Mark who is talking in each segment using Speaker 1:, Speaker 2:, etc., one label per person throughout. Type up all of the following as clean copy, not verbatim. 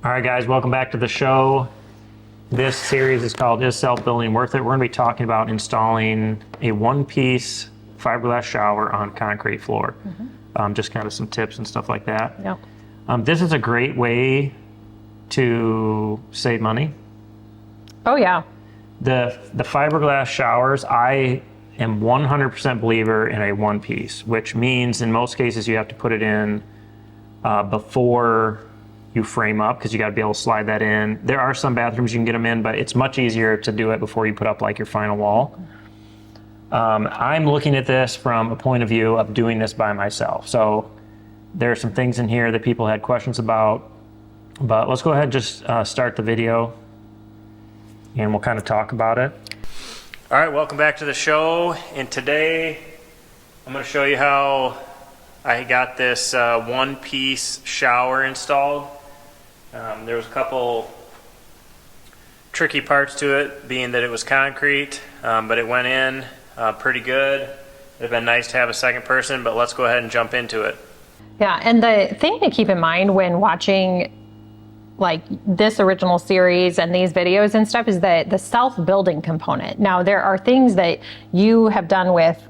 Speaker 1: All right, guys, welcome back to the show. This series is called Is Self-Building Worth It? We're going to be talking about installing a one-piece fiberglass shower on concrete floor. Just kind of some tips and stuff like that.
Speaker 2: Yep.
Speaker 1: This is a great way to save money.
Speaker 2: Oh, yeah.
Speaker 1: The fiberglass showers, I am 100% believer in a one-piece, which means in most cases you have to put it in before you frame up, because you got to be able to slide that in. There are some bathrooms you can get them in, but it's much easier to do it before you put up like your final wall. I'm looking at this from a point of view of doing this by myself. So there are some things in here that people had questions about, but let's go ahead and just start the video and we'll kind of talk about it. All right, welcome back to the show. And today I'm going to show you how I got this one-piece shower installed. There was a couple tricky parts to it, being that it was concrete, but it went in pretty good. It'd been nice to have a second person, but let's go ahead and jump into it.
Speaker 2: Yeah, and the thing to keep in mind when watching like this original series and these videos and stuff is that the self-building component. Now, there are things that you have done with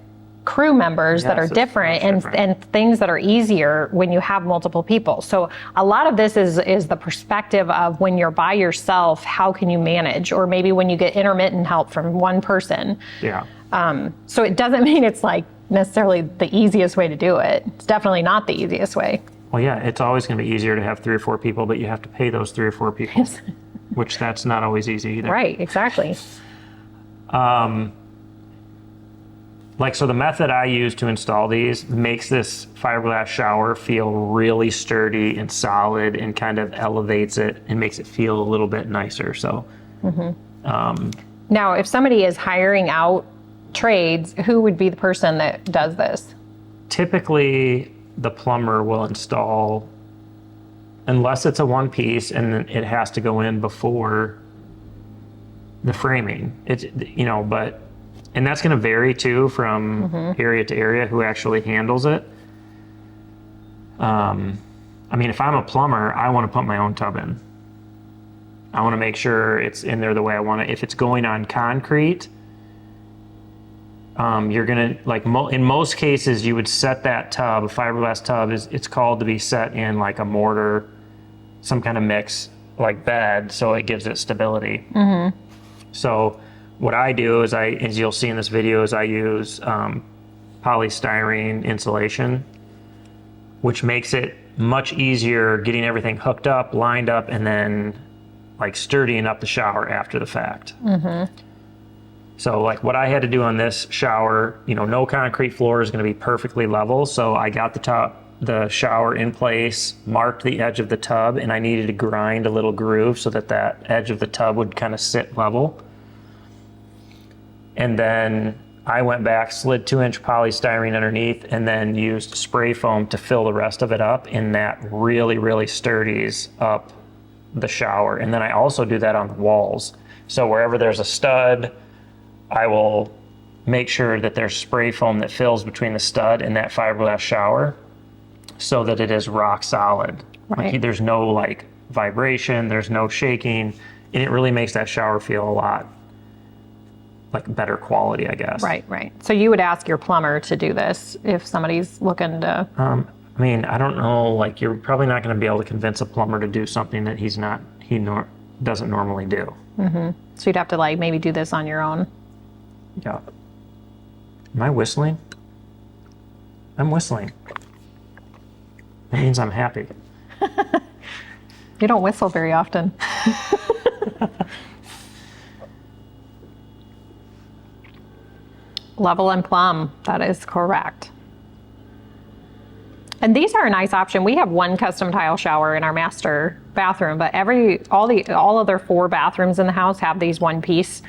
Speaker 2: crew members that are different and things that are easier when you have multiple people. So a lot of this is the perspective of when you're by yourself, how can you manage? Or maybe when you get intermittent help from one person.
Speaker 1: Yeah.
Speaker 2: So it doesn't mean it's like necessarily the easiest way to do it. It's definitely not the easiest way.
Speaker 1: Well, yeah, it's always going to be easier to have 3 or 4 people, but you have to pay those 3 or 4 people, which that's not always easy either.
Speaker 2: Right, exactly.
Speaker 1: So the method I use to install these makes this fiberglass shower feel really sturdy and solid and kind of elevates it and makes it feel a little bit nicer. So,
Speaker 2: now, if somebody is hiring out trades, who would be the person that does this?
Speaker 1: Typically, the plumber will install, unless it's a one piece and it has to go in before the framing. And that's going to vary too from area to area who actually handles it. I mean, if I'm a plumber, I want to put my own tub in. I want to make sure it's in there the way I want it. If it's going on concrete, you're going to, in most cases, you would set that tub, a fiberglass tub, it's called to be set in like a mortar, some kind of mix, like bed, so it gives it stability. So what I do is as you'll see in this video, is I use polystyrene insulation, which makes it much easier getting everything hooked up, lined up, and then like sturdying up the shower after the fact. So like what I had to do on this shower, no concrete floor is going to be perfectly level. So I got the shower in place, marked the edge of the tub, and I needed to grind a little groove so that edge of the tub would kind of sit level. And then I went back, slid 2-inch polystyrene underneath, and then used spray foam to fill the rest of it up, and that really, really sturdies up the shower. And then I also do that on the walls. So wherever there's a stud, I will make sure that there's spray foam that fills between the stud and that fiberglass shower so that it is rock solid.
Speaker 2: Right.
Speaker 1: Like there's no like vibration, there's no shaking, and it really makes that shower feel a lot like better quality, I guess.
Speaker 2: Right. So you would ask your plumber to do this if somebody's looking to...
Speaker 1: I mean, I don't know, like you're probably not going to be able to convince a plumber to do something that he doesn't normally do.
Speaker 2: So you'd have to like maybe do this on your own.
Speaker 1: Yeah. Am I whistling? I'm whistling. That means I'm happy.
Speaker 2: You don't whistle very often. Level and plumb, that is correct. And these are a nice option. We have one custom tile shower in our master bathroom, but all other 4 bathrooms in the house have these one-piece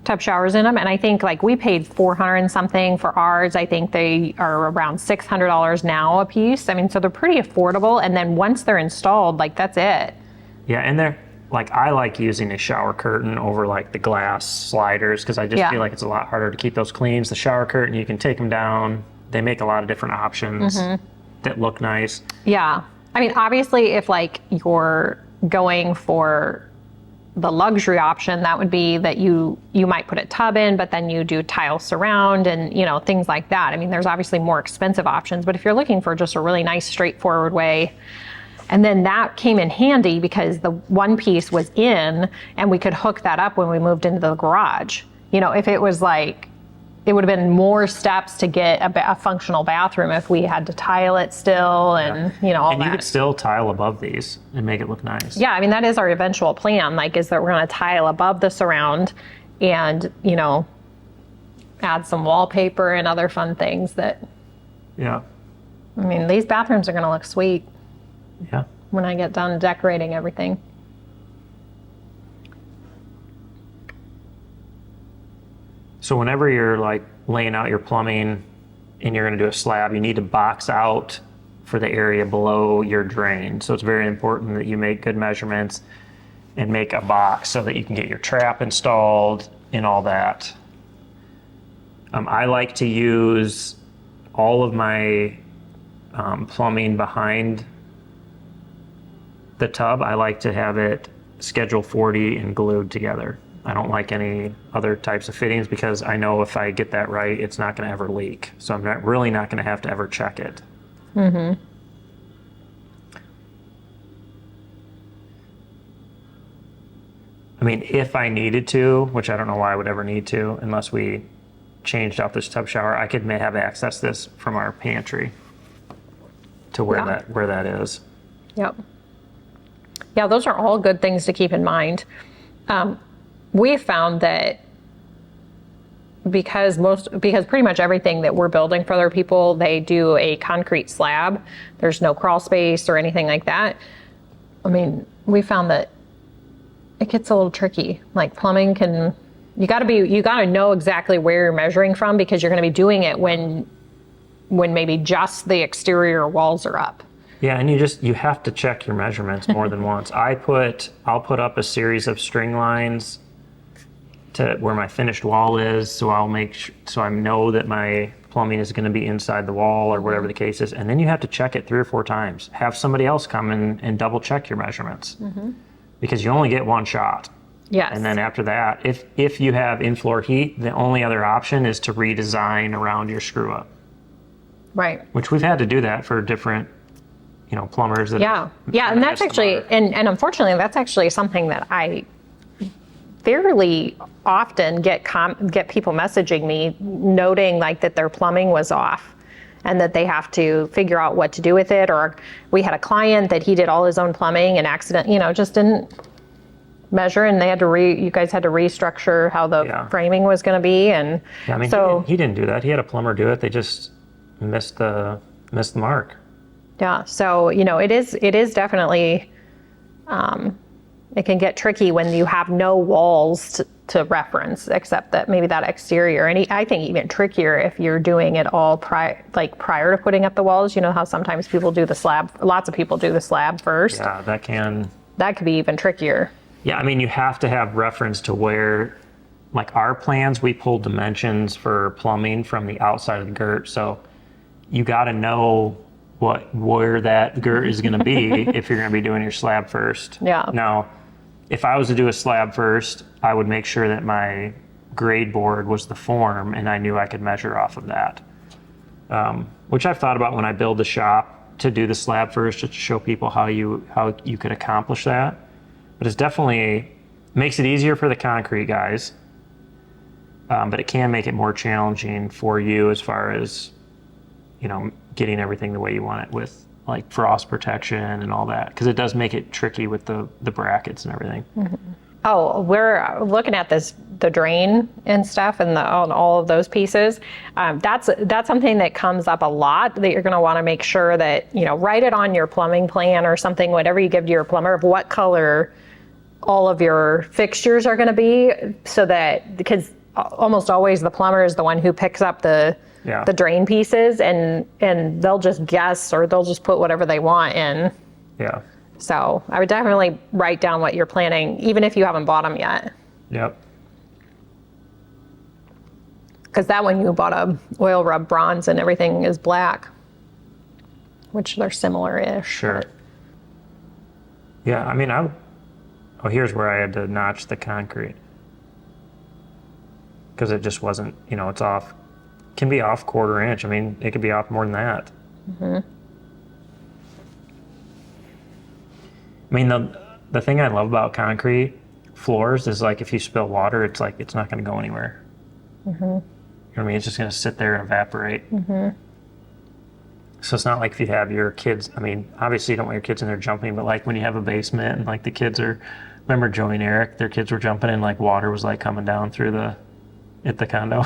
Speaker 2: tub showers in them. And I think like we paid $400 and something for ours. I think they are around $600 now a piece. I mean, so they're pretty affordable. And then once they're installed, like that's it.
Speaker 1: Yeah, and they're like, I like using a shower curtain over like the glass sliders because I just feel like it's a lot harder to keep those clean. The shower curtain, you can take them down. They make a lot of different options that look nice.
Speaker 2: Yeah. I mean, obviously, if like your going for the luxury option, that would be that you might put a tub in, but then you do tile surround and, you know, things like that. I mean, there's obviously more expensive options, but if you're looking for just a really nice straightforward way, and then that came in handy because the one piece was in and we could hook that up when we moved into the garage. You know, if it was like, it would have been more steps to get a functional bathroom if we had to tile it still and, you know, all
Speaker 1: And
Speaker 2: that.
Speaker 1: you could still tile above these and make it look nice.
Speaker 2: Yeah, I mean, that is our eventual plan, like, is that we're gonna tile above the surround and, you know, add some wallpaper and other fun things that,
Speaker 1: Yeah.
Speaker 2: I mean, these bathrooms are gonna look sweet
Speaker 1: Yeah.
Speaker 2: when I get done decorating everything.
Speaker 1: So whenever you're like laying out your plumbing and you're going to do a slab, you need to box out for the area below your drain. So it's very important that you make good measurements and make a box so that you can get your trap installed and all that. I like to use all of my plumbing behind the tub. I like to have it Schedule 40 and glued together. I don't like any other types of fittings because I know if I get that right, it's not going to ever leak. So I'm really not going to have to ever check it. Mm-hmm. I mean, if I needed to, which I don't know why I would ever need to, unless we changed out this tub shower, I could have access this from our pantry to where that is. Yep.
Speaker 2: Yeah, those are all good things to keep in mind. We found that because pretty much everything that we're building for other people, they do a concrete slab. There's no crawl space or anything like that. I mean, we found that it gets a little tricky. Like plumbing you gotta know exactly where you're measuring from because you're gonna be doing it when maybe just the exterior walls are up.
Speaker 1: Yeah, and you have to check your measurements more than once. I'll put up a series of string lines to where my finished wall is, so I know that my plumbing is going to be inside the wall or whatever the case is, and then you have to check it 3 or 4 times. Have somebody else come and double check your measurements because you only get one shot.
Speaker 2: Yes.
Speaker 1: And then after that, if you have in-floor heat, the only other option is to redesign around your screw up.
Speaker 2: Right.
Speaker 1: Which we've had to do that for different, plumbers.
Speaker 2: Yeah, and that's actually, and unfortunately, that's actually something that I fairly often get people messaging me noting like that their plumbing was off and that they have to figure out what to do with it. Or we had a client that he did all his own plumbing and just didn't measure, and they had to you guys had to restructure how the framing was going to be. And
Speaker 1: yeah, I mean,
Speaker 2: so
Speaker 1: he didn't do that. He had a plumber do it. They just missed the mark.
Speaker 2: Yeah, so it is definitely it can get tricky when you have no walls to reference except that maybe that exterior. And I think even trickier if you're doing it all prior to putting up the walls. You know how sometimes people do the slab. Lots of people do the slab first.
Speaker 1: Yeah,
Speaker 2: that could be even trickier.
Speaker 1: Yeah, I mean, you have to have reference to where, like our plans, we pulled dimensions for plumbing from the outside of the girt. So you got to know where that girt is going to be if you're going to be doing your slab first.
Speaker 2: Yeah.
Speaker 1: Now, if I was to do a slab first, I would make sure that my grade board was the form and I knew I could measure off of that. Which I've thought about when I build the shop to do the slab first, just to show people how you could accomplish that. But it's definitely makes it easier for the concrete guys. But it can make it more challenging for you as far as, getting everything the way you want it with like frost protection and all that. Because it does make it tricky with the brackets and everything. Mm-hmm.
Speaker 2: Oh, we're looking at the drain and stuff and on all of those pieces. That's something that comes up a lot that you're going to want to make sure that, write it on your plumbing plan or something, whatever you give to your plumber, of what color all of your fixtures are going to be, so that, because almost always the plumber is the one who picks up the drain pieces and they'll just guess or they'll just put whatever they want in.
Speaker 1: Yeah.
Speaker 2: So I would definitely write down what you're planning, even if you haven't bought them yet.
Speaker 1: Yep.
Speaker 2: Because that one you bought a oil rub bronze and everything is black, which they're similar-ish.
Speaker 1: Sure. Yeah, I mean, oh, here's where I had to notch the concrete. Because it just wasn't, it's off. Can be off 1/4 inch. I mean, it could be off more than that. I mean, the thing I love about concrete floors is like if you spill water, it's like it's not going to go anywhere. You know what I mean? It's just going to sit there and evaporate. So it's not like if you have your kids, I mean, obviously you don't want your kids in there jumping, but like when you have a basement and like the kids are, remember Joey and Eric, their kids were jumping in, like water was like coming down through at the condo.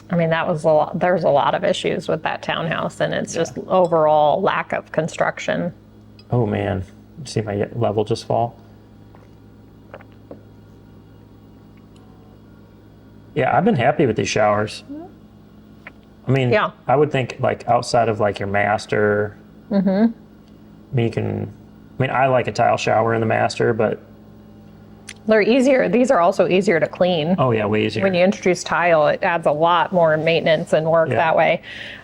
Speaker 2: I mean, that was a lot. There's a lot of issues with that townhouse, and it's just overall lack of construction.
Speaker 1: Oh man, you see my level just fall? Yeah, I've been happy with these showers. I mean, I would think like outside of like your master, I mean, I like a tile shower in the master, but
Speaker 2: they're easier. These are also easier to clean.
Speaker 1: Oh yeah, way easier.
Speaker 2: When you introduce tile, it adds a lot more maintenance and work that way.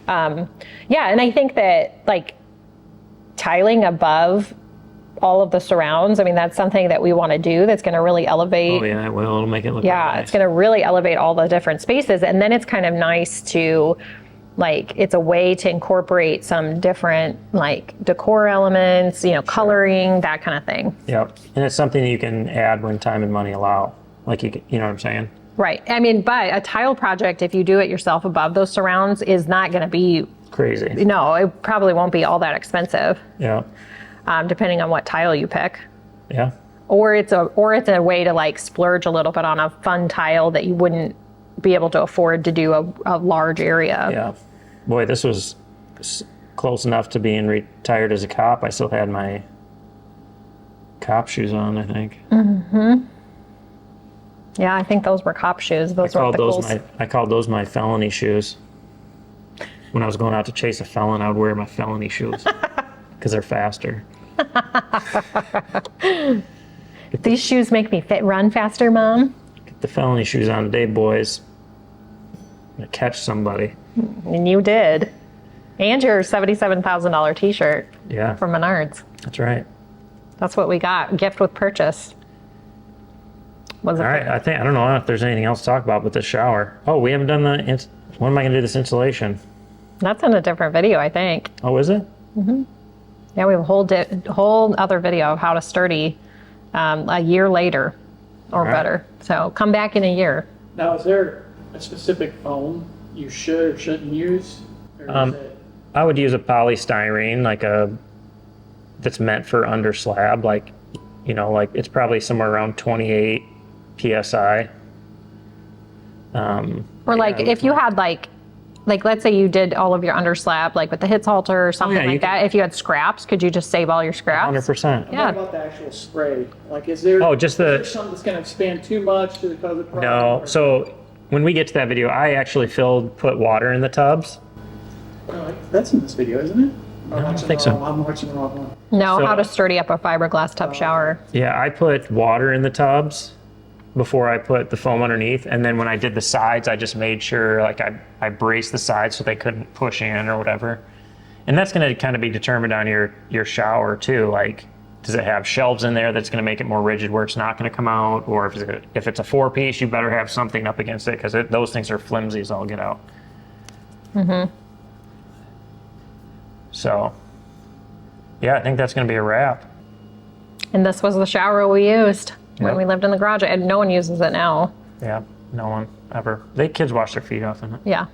Speaker 2: And I think that like tiling above all of the surrounds, I mean, that's something that we want to do that's going to really elevate.
Speaker 1: Oh yeah, well, it'll make it look really nice.
Speaker 2: It's going to really elevate all the different spaces. And then it's kind of nice to, like, it's a way to incorporate some different, like, decor elements, coloring, that kind of thing.
Speaker 1: Yep. And it's something you can add when time and money allow. Like, you know what I'm saying?
Speaker 2: Right. I mean, but a tile project, if you do it yourself above those surrounds, is not going to be
Speaker 1: crazy.
Speaker 2: No, it probably won't be all that expensive.
Speaker 1: Yeah.
Speaker 2: Depending on what tile you pick.
Speaker 1: Yeah.
Speaker 2: Or it's a way to like splurge a little bit on a fun tile that you wouldn't be able to afford to do a large area.
Speaker 1: Yeah. Boy, this was close enough to being retired as a cop. I still had my cop shoes on, I think.
Speaker 2: Yeah, I think those were cop shoes.
Speaker 1: I called those my felony shoes. When I was going out to chase a felon, I would wear my felony shoes because they're faster.
Speaker 2: These shoes make me run faster, Mom.
Speaker 1: Get the felony shoes on today, boys. I'm gonna catch somebody.
Speaker 2: And you did. And your $77,000 t-shirt from Menards.
Speaker 1: That's right.
Speaker 2: That's what we got. Gift with purchase.
Speaker 1: All right. I don't know if there's anything else to talk about with this shower. Oh, we haven't done when am I going to do this insulation?
Speaker 2: That's in a different video, I think.
Speaker 1: Oh, is it?
Speaker 2: Yeah, we have a whole other video of how to sturdy a year later or better. So come back in a year.
Speaker 3: Now, is there a specific foam you should or shouldn't use? Or
Speaker 1: I would use a polystyrene, that's meant for under slab, like it's probably somewhere around 28 PSI.
Speaker 2: Or if you had like let's say you did all of your under slab, like with the hits halter or something that. If you had scraps, could you just save all your scraps?
Speaker 1: 100%.
Speaker 3: What about the actual spray? Like, is there something that's going to expand too much to cause a problem?
Speaker 1: No. So when we get to that video, I actually put water in the tubs.
Speaker 3: That's in this video, isn't it?
Speaker 1: I don't think so.
Speaker 3: I'm watching the wrong one.
Speaker 2: No, how to sturdy up a fiberglass tub shower.
Speaker 1: Yeah, I put water in the tubs before I put the foam underneath, and then when I did the sides, I just made sure I braced the sides so they couldn't push in or whatever. And that's going to kind of be determined on your shower too. Like, does it have shelves in there that's going to make it more rigid where it's not going to come out? Or if it's a 4-piece, you better have something up against it because those things are flimsy as all get out. So, yeah, I think that's going to be a wrap.
Speaker 2: And this was the shower we used when we lived in the garage. And no one uses it now.
Speaker 1: Yeah, no one ever. The kids wash their feet off in it.
Speaker 2: Yeah.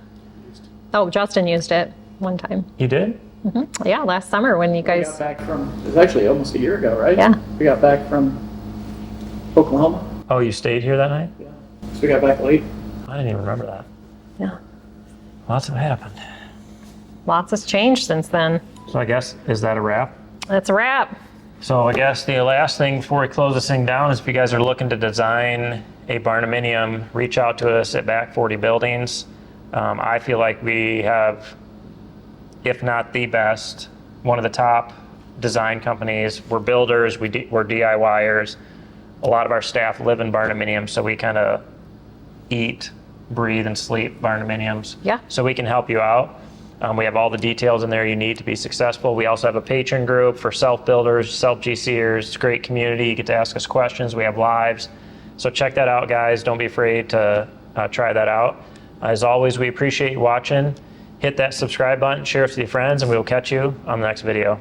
Speaker 2: Oh, Justin used it one time.
Speaker 1: You did?
Speaker 2: Yeah, last summer when you guys...
Speaker 3: We got back from, it was actually almost a year ago, right?
Speaker 2: Yeah.
Speaker 3: We got back from Oklahoma.
Speaker 1: Oh, you stayed here that night?
Speaker 3: Yeah. So we got back late.
Speaker 1: I didn't even remember that.
Speaker 2: Yeah.
Speaker 1: Lots have happened.
Speaker 2: Lots has changed since then.
Speaker 1: So I guess, is that a wrap?
Speaker 2: That's a wrap.
Speaker 1: So I guess the last thing before we close this thing down is if you guys are looking to design a Barndominium, reach out to us at Back 40 Buildings. I feel like we have, if not the best, one of the top design companies. We're builders, we're DIYers. A lot of our staff live in Barndominium, so we kind of eat, breathe, and sleep Barndominiums.
Speaker 2: Yeah.
Speaker 1: So we can help you out. We have all the details in there you need to be successful. We also have a patron group for self-builders, self-GCers. It's a great community. You get to ask us questions. We have lives. So check that out, guys. Don't be afraid to try that out. As always, we appreciate you watching. Hit that subscribe button, share us with your friends, and we will catch you on the next video.